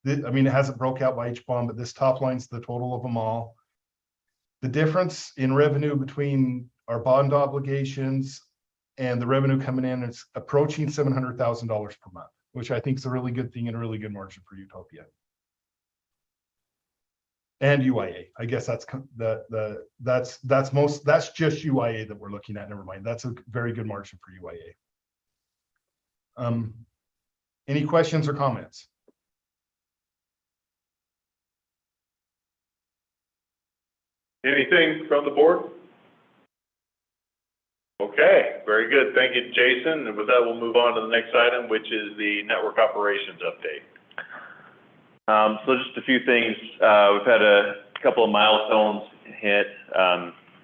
I mean, it hasn't broke out by each bond, but this top line's the total of them all. The difference in revenue between our bond obligations and the revenue coming in is approaching $700,000 per month, which I think is a really good thing and a really good margin for Utopia. And UIA, I guess that's just UIA that we're looking at. Never mind, that's a very good margin for UIA. Any questions or comments? Anything from the board? Okay, very good. Thank you, Jason. And with that, we'll move on to the next item, which is the network operations update. So just a few things. We've had a couple of milestones hit.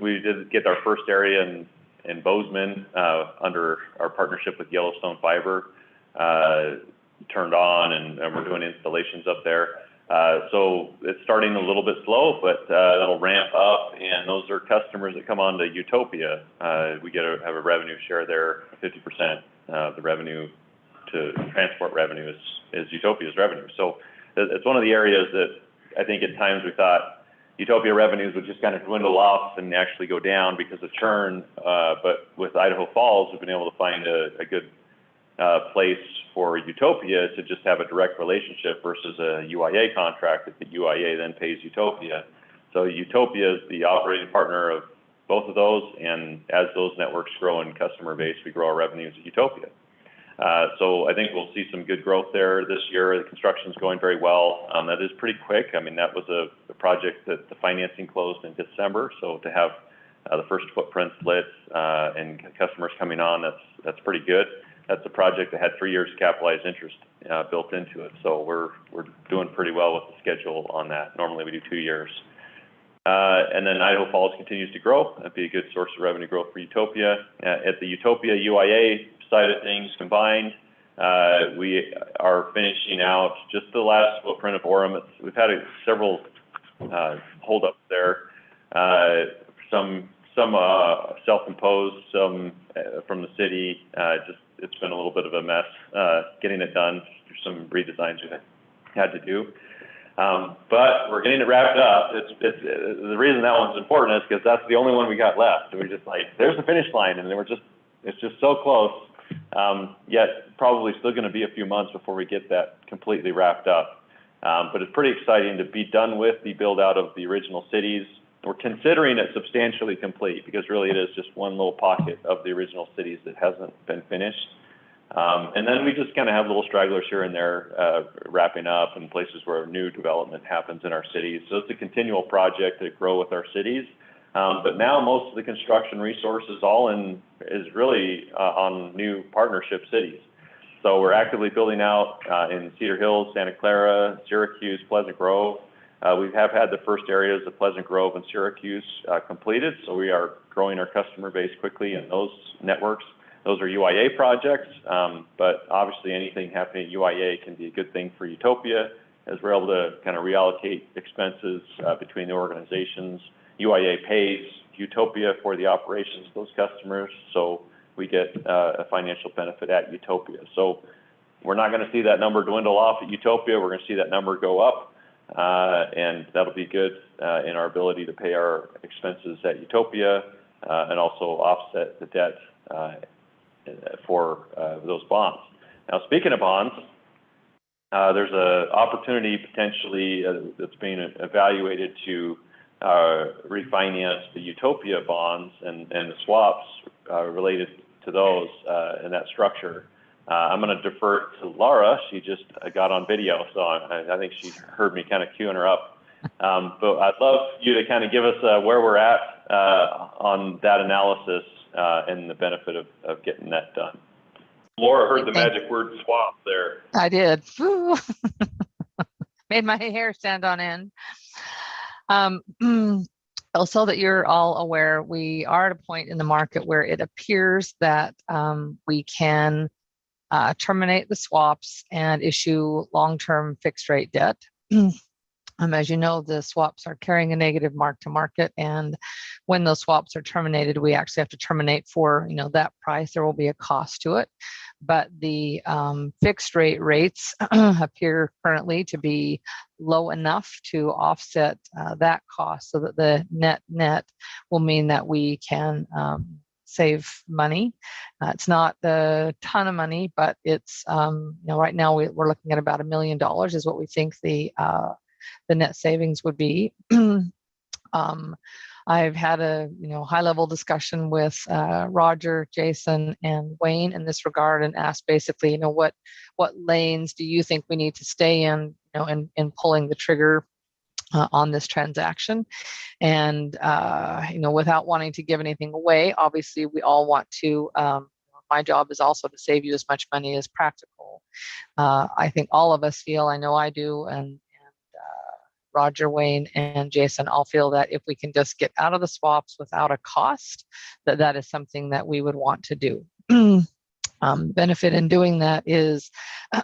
We did get our first area in Bozeman under our partnership with Yellowstone Fiber turned on, and we're doing installations up there. So it's starting a little bit slow, but it'll ramp up, and those are customers that come on to Utopia. We have a revenue share there, 50%. The revenue to transport revenue is Utopia's revenue. So it's one of the areas that I think at times we thought Utopia revenues would just kind of dwindle off and actually go down because of churn. But with Idaho Falls, we've been able to find a good place for Utopia to just have a direct relationship versus a UIA contract that the UIA then pays Utopia. So Utopia is the operating partner of both of those, and as those networks grow in customer base, we grow our revenues at Utopia. So I think we'll see some good growth there this year. The construction's going very well. That is pretty quick. I mean, that was a project that the financing closed in December. So to have the first footprints lit and customers coming on, that's pretty good. That's a project that had 3 years capitalized interest built into it. So we're doing pretty well with the schedule on that. Normally we do 2 years. And then Idaho Falls continues to grow. That'd be a good source of revenue growth for Utopia. At the Utopia UIA side of things combined, we are finishing out just the last footprint of Orem. We've had several holdups there. Some self-imposed, some from the city. It's been a little bit of a mess getting it done. There's some redesigns we had to do. But we're getting it wrapped up. The reason that one's important is because that's the only one we got left. And we're just like, there's the finish line, and it's just so close. Yet probably still going to be a few months before we get that completely wrapped up. But it's pretty exciting to be done with the build out of the original cities. We're considering it substantially complete because really it is just one little pocket of the original cities that hasn't been finished. And then we just kind of have little stragglers here and there wrapping up in places where new development happens in our cities. So it's a continual project to grow with our cities. But now most of the construction resources is really on new partnership cities. So we're actively building out in Cedar Hills, Santa Clara, Syracuse, Pleasant Grove. We have had the first areas of Pleasant Grove and Syracuse completed, so we are growing our customer base quickly in those networks. Those are UIA projects, but obviously anything happening at UIA can be a good thing for Utopia as we're able to kind of reallocate expenses between the organizations. UIA pays Utopia for the operations of those customers, so we get a financial benefit at Utopia. So we're not going to see that number dwindle off at Utopia. We're going to see that number go up, and that'll be good in our ability to pay our expenses at Utopia and also offset the debt for those bonds. Now, speaking of bonds, there's an opportunity potentially that's being evaluated to refinance the Utopia bonds and the swaps related to those in that structure. I'm going to defer to Laura. She just got on video, so I think she heard me kind of queuing her up. But I'd love you to kind of give us where we're at on that analysis and the benefit of getting that done. Laura heard the magic word swap there. I did. Made my hair stand on end. Also, that you're all aware, we are at a point in the market where it appears that we can terminate the swaps and issue long-term fixed rate debt. As you know, the swaps are carrying a negative mark to market, and when those swaps are terminated, we actually have to terminate for that price. There will be a cost to it, but the fixed rate rates appear currently to be low enough to offset that cost, so that the net will mean that we can save money. It's not a ton of money, but it's right now we're looking at about $1 million is what we think the net savings would be. I've had a high level discussion with Roger, Jason, and Wayne in this regard, and asked basically, what lanes do you think we need to stay in, in pulling the trigger on this transaction? And without wanting to give anything away, obviously we all want to. My job is also to save you as much money as practical. I think all of us feel, I know I do, and Roger, Wayne, and Jason all feel that if we can just get out of the swaps without a cost, that is something that we would want to do. Benefit in doing that is,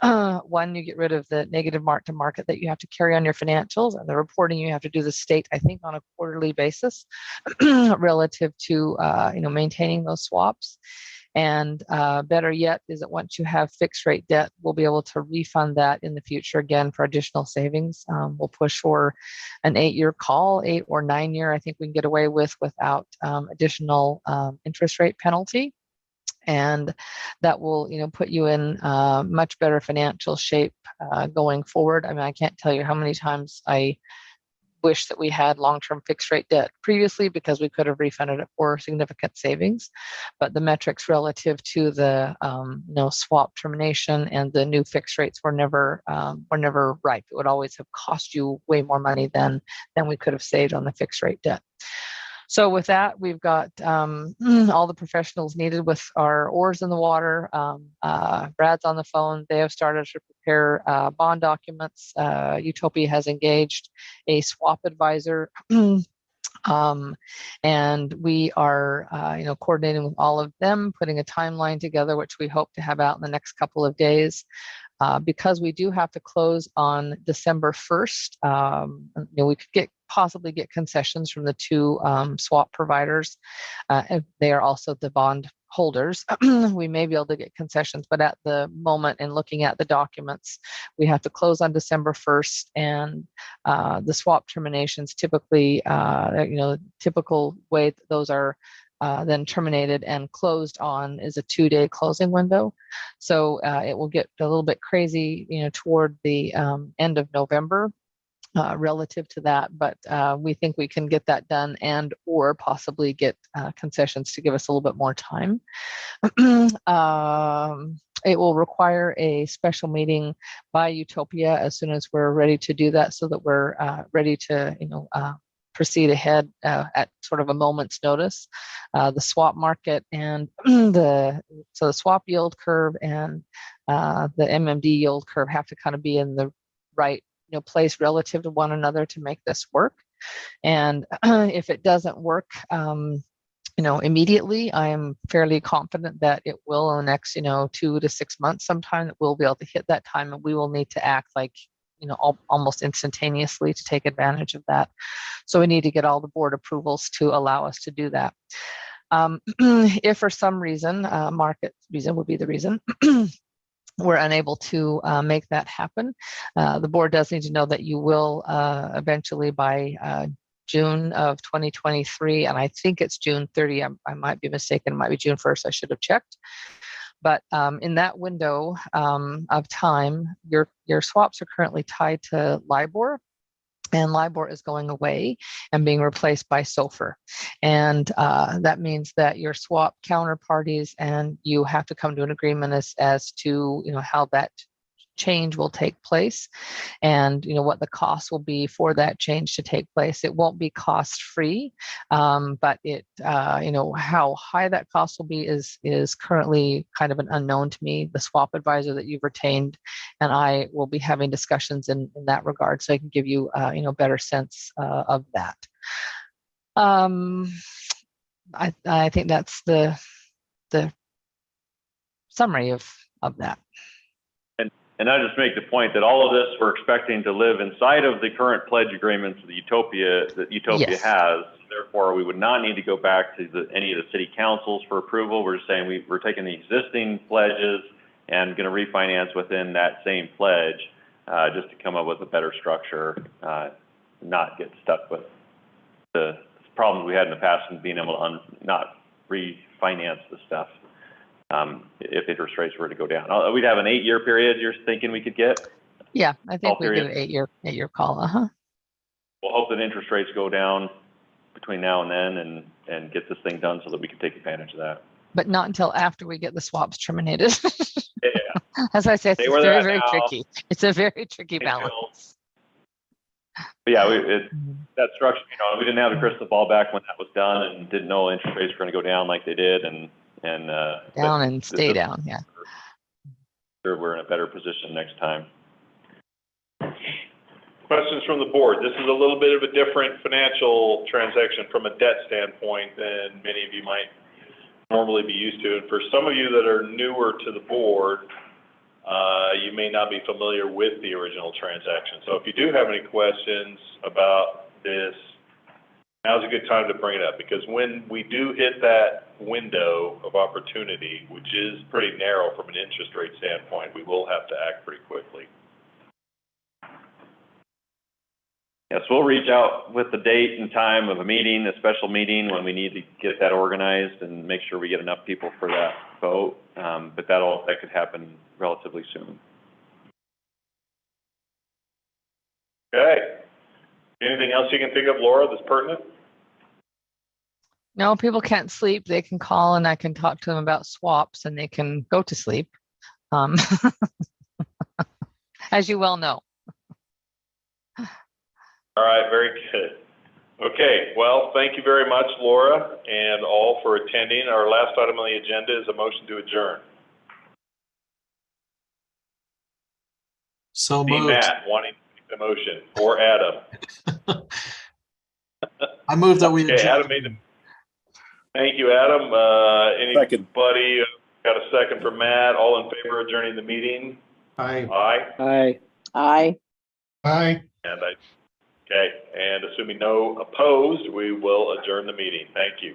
one, you get rid of the negative mark to market that you have to carry on your financials, and the reporting you have to do the state, I think, on a quarterly basis relative to maintaining those swaps. And better yet is that once you have fixed rate debt, we'll be able to refund that in the future again for additional savings. We'll push for an 8-year call, 8 or 9 year. I think we can get away without additional interest rate penalty. And that will, put you in much better financial shape going forward. I mean, I can't tell you how many times I wish that we had long-term fixed rate debt previously, because we could have refunded it for significant savings. But the metrics relative to the swap termination and the new fixed rates were never right. It would always have cost you way more money than we could have saved on the fixed rate debt. So with that, we've got all the professionals needed with our oars in the water. Brad's on the phone. They have started to prepare bond documents. Utopia has engaged a swap advisor. And we are, coordinating with all of them, putting a timeline together, which we hope to have out in the next couple of days. Because we do have to close on December 1st, we could possibly get concessions from the two swap providers. They are also the bond holders. We may be able to get concessions, but at the moment, in looking at the documents, we have to close on December 1st, and the swap terminations typically, typical way that those are then terminated and closed on is a 2-day closing window. So it will get a little bit crazy, toward the end of November relative to that. But we think we can get that done and or possibly get concessions to give us a little bit more time. It will require a special meeting by Utopia as soon as we're ready to do that, so that we're ready to, proceed ahead at sort of a moment's notice. The swap market and the swap yield curve and the MMD yield curve have to kind of be in the right place relative to one another to make this work. And if it doesn't work, immediately, I am fairly confident that it will in the next 2 to 6 months sometime, that we'll be able to hit that time, and we will need to act like almost instantaneously to take advantage of that. So we need to get all the board approvals to allow us to do that. If for some reason, market reason would be the reason, we're unable to make that happen, the board does need to know that you will eventually by June of 2023, and I think it's June 30. I might be mistaken. It might be June 1st. I should have checked. But in that window of time, your swaps are currently tied to LIBOR, and LIBOR is going away and being replaced by SOFR. And that means that your swap counterparties and you have to come to an agreement as to how that change will take place, and what the cost will be for that change to take place. It won't be cost free, but it how high that cost will be is currently kind of an unknown to me. The swap advisor that you've retained and I will be having discussions in that regard, so I can give you better sense of that. I think that's the summary of that. And I just make the point that all of this, we're expecting to live inside of the current pledge agreements that UTOPIA Yes. has. Therefore, we would not need to go back to any of the city councils for approval. We're just saying we're taking the existing pledges and going to refinance within that same pledge, just to come up with a better structure, not get stuck with the problems we had in the past and being able to not refinance the stuff. If interest rates were to go down, we'd have an 8-year period. You're thinking we could get? Yeah, I think we get an 8-year call. We'll hope that interest rates go down between now and then, and get this thing done so that we can take advantage of that. But not until after we get the swaps terminated. Yeah. As I said, it's Stay where they're very, at very now. tricky. It's a very tricky balance. But yeah, that structure, we didn't have a crystal ball back when that was done, and didn't know interest rates were going to go down like they did, and down and stay down. Yeah. Sure, we're in a better position next time. Questions from the board? This is a little bit of a different financial transaction from a debt standpoint than many of you might normally be used to. And for some of you that are newer to the board, you may not be familiar with the original transaction. So if you do have any questions about this, now's a good time to bring it up, because when we do hit that window of opportunity, which is pretty narrow from an interest rate standpoint, we will have to act pretty quickly. Yes, we'll reach out with the date and time of a meeting, a special meeting, when we need to get that organized and make sure we get enough people for that vote. But that could happen relatively soon. Okay. Anything else you can think of, Laura, that's pertinent? No, people can't sleep. They can call and I can talk to them about swaps and they can go to sleep. As you well know. All right, very good. Okay, well, thank you very much, Laura, and all for attending. Our last item on the agenda is a motion to adjourn. So See moved. Matt wanting to make the motion, or Adam. I move that we Okay, adjourn. Adam made the. Thank you, Adam. Anybody got a second for Matt? All in favor of adjourning the meeting? Aye. Aye. Aye. Aye. Okay, and assuming no opposed, we will adjourn the meeting. Thank you.